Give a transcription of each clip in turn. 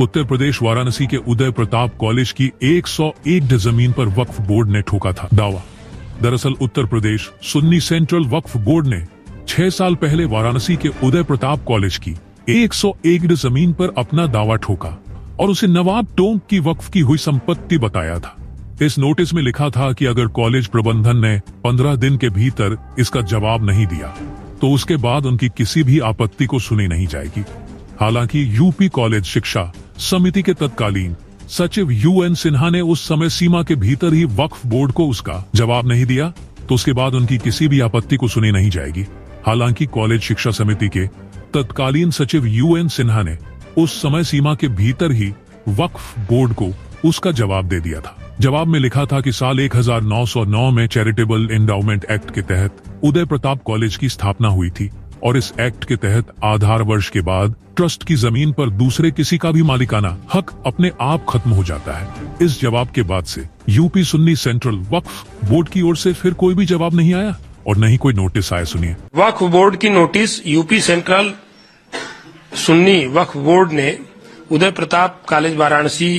उत्तर प्रदेश वाराणसी के उदय प्रताप कॉलेज की 101 जमीन पर वक्फ बोर्ड ने ठोका था दावा। दरअसल उत्तर प्रदेश सुन्नी सेंट्रल वक्फ बोर्ड ने 6 साल पहले वाराणसी के उदय प्रताप कॉलेज की 101 जमीन पर अपना दावा ठोका और उसे नवाब टोंक की वक्फ की हुई संपत्ति बताया था। इस नोटिस में लिखा था कि अगर कॉलेज प्रबंधन ने 15 दिन के भीतर इसका जवाब नहीं दिया तो उसके बाद उनकी किसी भी आपत्ति को सुनी नहीं जाएगी। हालांकि यूपी कॉलेज शिक्षा समिति के तत्कालीन सचिव UN सिन्हा ने उस समय सीमा के भीतर ही वक्फ बोर्ड को उसका जवाब नहीं दिया तो उसके बाद उनकी किसी भी आपत्ति को सुनी नहीं जाएगी। हालांकि कॉलेज शिक्षा समिति के तत्कालीन सचिव UN सिन्हा ने उस समय सीमा के भीतर ही वक्फ बोर्ड को उसका जवाब दे दिया था। जवाब में लिखा था कि साल 1909 में चैरिटेबल एंडाउमेंट एक्ट के तहत उदय प्रताप कॉलेज की स्थापना हुई थी और इस एक्ट के तहत आधार वर्ष के बाद ट्रस्ट की जमीन पर दूसरे किसी का भी मालिकाना हक अपने आप खत्म हो जाता है। इस जवाब के बाद से यूपी सुन्नी सेंट्रल वक्फ बोर्ड की ओर से फिर कोई भी जवाब नहीं आया और न ही कोई नोटिस आया। सुनिए। वक्फ बोर्ड की नोटिस यूपी सेंट्रल सुन्नी वक्फ बोर्ड ने उदय प्रताप कॉलेज वाराणसी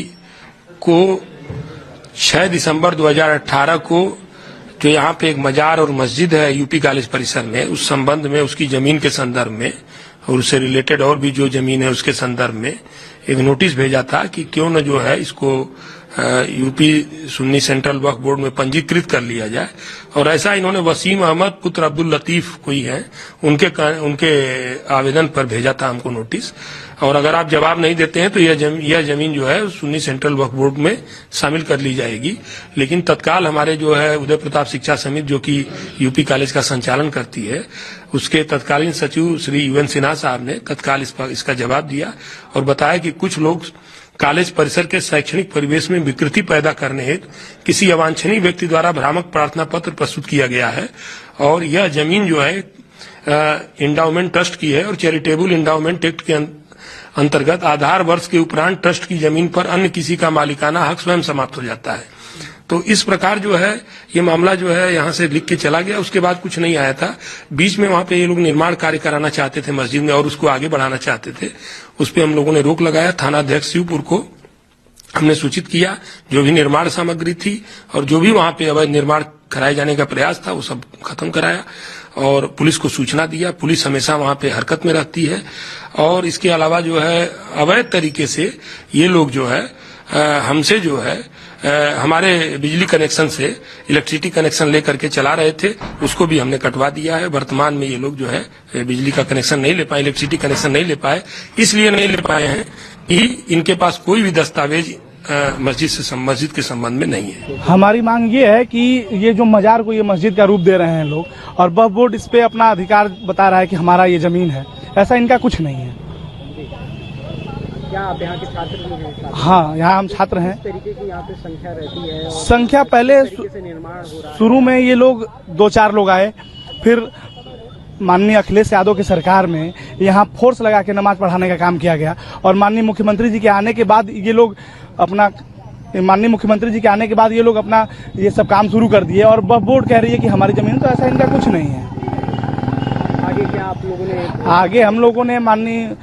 को 6 दिसंबर 2018 को जो यहाँ पे एक मजार और मस्जिद है यूपी कॉलेज परिसर में, उस संबंध में उसकी जमीन के संदर्भ में और उससे रिलेटेड और भी जो जमीन है उसके संदर्भ में एक नोटिस भेजा था कि क्यों न जो है इसको यूपी सुन्नी सेंट्रल वक्फ बोर्ड में पंजीकृत कर लिया जाए। और ऐसा इन्होंने वसीम अहमद पुत्र अब्दुल लतीफ कोई है उनके आवेदन पर भेजा था हमको नोटिस। और अगर आप जवाब नहीं देते हैं तो यह जमीन जो है सुन्नी सेंट्रल वक्फ बोर्ड में शामिल कर ली जाएगी। लेकिन तत्काल हमारे जो है उदय प्रताप शिक्षा समिति जो कि यूपी कॉलेज का संचालन करती है, उसके तत्कालीन सचिव श्री UN सिन्हा साहब ने तत्काल इसका जवाब दिया और बताया कि कुछ लोग कॉलेज परिसर के शैक्षणिक परिवेश में विकृति पैदा करने हेतु किसी अवांछनीय व्यक्ति द्वारा भ्रामक प्रार्थना पत्र प्रस्तुत किया गया है और यह जमीन जो है एंडाउमेंट ट्रस्ट की है और चैरिटेबल एंडाउमेंट एक्ट के अंतर्गत आधार वर्ष के उपरांत ट्रस्ट की जमीन पर अन्य किसी का मालिकाना हक स्वयं समाप्त हो जाता है। तो इस प्रकार जो है ये मामला जो है यहाँ से लिख के चला गया। उसके बाद कुछ नहीं आया था। बीच में वहां पे ये लोग निर्माण कार्य कराना चाहते थे मस्जिद में और उसको आगे बढ़ाना चाहते थे। उस पर हम लोगों ने रोक लगाया। थाना अध्यक्ष शिवपुर को हमने सूचित किया, जो भी निर्माण सामग्री थी और जो भी वहां पे अवैध निर्माण कराए जाने का प्रयास था वो सब खत्म कराया और पुलिस को सूचना दिया। पुलिस हमेशा वहां पे हरकत में रहती है और इसके अलावा जो है अवैध तरीके से ये लोग जो है हमसे जो है हमारे बिजली कनेक्शन से इलेक्ट्रिसिटी कनेक्शन लेकर के चला रहे थे, उसको भी हमने कटवा दिया है। वर्तमान में ये लोग जो है बिजली का कनेक्शन नहीं ले पाए, इलेक्ट्रिसिटी कनेक्शन नहीं ले पाए। इसलिए नहीं ले पाए हैं कि इनके पास कोई भी दस्तावेज मस्जिद के संबंध में नहीं है। हमारी मांग ये है कि ये जो मजार को ये मस्जिद का रूप दे रहे हैं लोग और वक्फ बोर्ड इस पे अपना अधिकार बता रहा है कि हमारा ये जमीन है, ऐसा इनका कुछ नहीं है। क्या आप यहाँ के छात्र हैं? हाँ, यहाँ हम छात्र हैं। किस तरीके की यहाँ पे संख्या रहती है? संख्या पहले निर्माण हो रहा है? शुरू में ये लोग 2-4 लोग आए, फिर माननीय अखिलेश यादव की सरकार में यहाँ फोर्स लगा के नमाज पढ़ाने का काम किया गया और माननीय मुख्यमंत्री जी के आने के बाद ये लोग अपना ये सब काम शुरू कर दिए और वक्फ बोर्ड कह रही है कि हमारी जमीन, तो ऐसा इनका कुछ नहीं है। आगे क्या आप लोगों ने? आगे हम लोगों ने माननीय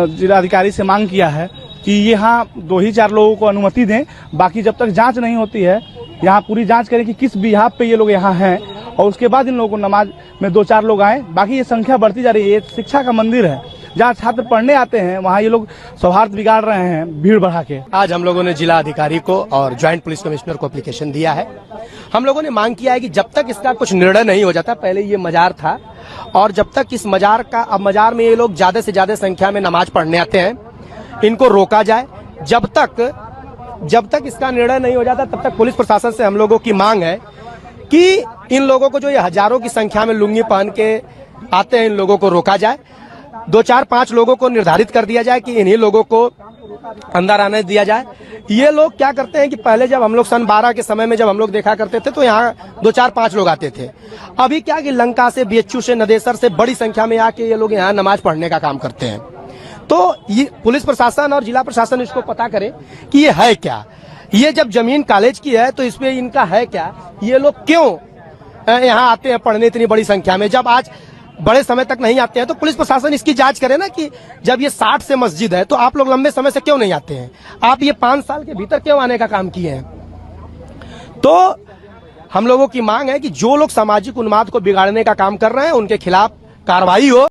जिलाधिकारी से मांग किया है कि यहाँ 2-4 लोगों को अनुमति दें, बाकी जब तक जांच नहीं होती है यहाँ पूरी जांच करें कि किस बिहाफ पे ये लोग यहाँ हैं और उसके बाद इन लोगों को नमाज में 2-4 लोग आए। बाकी ये संख्या बढ़ती जा रही है। ये शिक्षा का मंदिर है, जहाँ छात्र पढ़ने आते हैं वहाँ ये लोग सौहार्द बिगाड़ रहे हैं भीड़ बढ़ा के। आज हम लोगों ने जिला अधिकारी को और ज्वाइंट पुलिस कमिश्नर को एप्लीकेशन दिया है। हम लोगों ने मांग किया है कि जब तक इसका कुछ निर्णय नहीं हो जाता, पहले ये मजार था और जब तक इस मजार का, अब मजार में ये लोग ज्यादा से ज्यादा संख्या में नमाज पढ़ने आते हैं, इनको रोका जाए। जब तक इसका निर्णय नहीं हो जाता तब तक पुलिस प्रशासन से हम लोगों की मांग है कि इन लोगों को, जो ये हजारों की संख्या में लुंगी पहन के आते हैं, इन लोगों को रोका जाए। 2-4-5 लोगों को निर्धारित कर दिया जाए कि इन्हीं लोगों को अंदर आने दिया जाए। ये लोग क्या करते हैं कि पहले जब हम लोग सन 12 के समय में जब हम लोग देखा करते थे तो यहाँ 2-4-5 लोग आते थे। अभी क्या कि लंका से, BHU से, नदेसर से बड़ी संख्या में आके ये लोग यहाँ नमाज पढ़ने का काम करते हैं। तो ये पुलिस प्रशासन और जिला प्रशासन इसको पता करे कि ये है क्या। ये जब जमीन कॉलेज की है तो इसमें इनका है क्या, ये लोग क्यों यहाँ आते हैं पढ़ने इतनी बड़ी संख्या में। जब आज बड़े समय तक नहीं आते हैं, तो पुलिस प्रशासन इसकी जांच करे ना कि जब ये 60 से मस्जिद है तो आप लोग लंबे समय से क्यों नहीं आते हैं, आप ये 5 साल के भीतर क्यों आने का काम किए हैं। तो हम लोगों की मांग है कि जो लोग सामाजिक उन्माद को बिगाड़ने का काम कर रहे हैं उनके खिलाफ कार्रवाई हो।